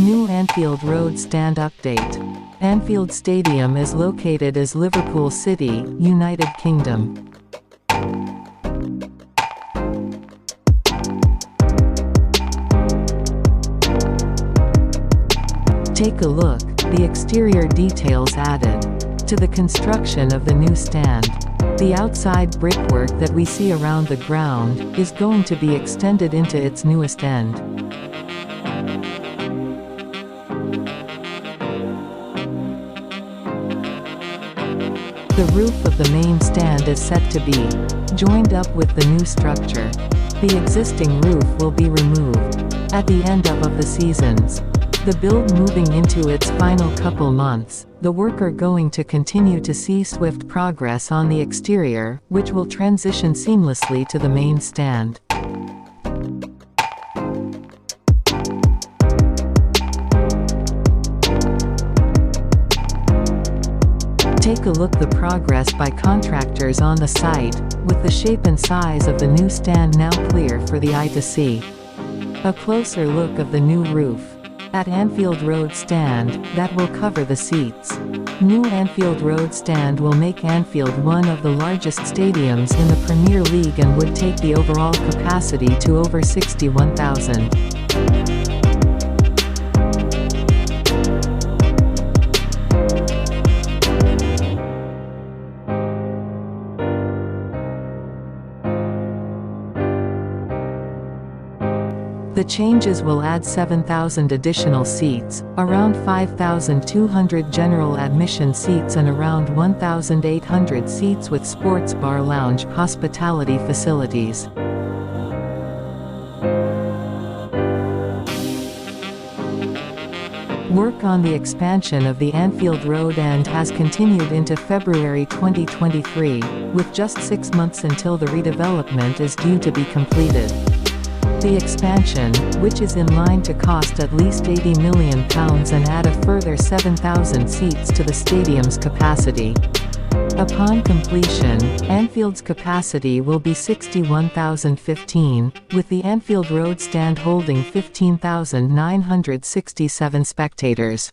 New Anfield Road Stand Update. Anfield Stadium is located as Liverpool City, United Kingdom. Take a look, the exterior details added to the construction of the new stand. The outside brickwork that we see around the ground is going to be extended into its newest end. The roof of the main stand is set to be joined up with the new structure. The existing roof will be removed at the end of the seasons. The build moving into its final couple months, the worker going to continue to see swift progress on the exterior, which will transition seamlessly to the main stand. Take a look the progress by contractors on the site, with the shape and size of the new stand now clear for the eye to see. A closer look of the new roof at Anfield Road Stand, that will cover the seats. New Anfield Road Stand will make Anfield one of the largest stadiums in the Premier League and would take the overall capacity to over 61,000. The changes will add 7,000 additional seats, around 5,200 general admission seats and around 1,800 seats with sports bar lounge hospitality facilities. Work on the expansion of the Anfield Road end has continued into February 2023, with just 6 months until the redevelopment is due to be completed. The expansion, which is in line to cost at least £80 million and add a further 7,000 seats to the stadium's capacity. Upon completion, Anfield's capacity will be 61,015, with the Anfield Road Stand holding 15,967 spectators.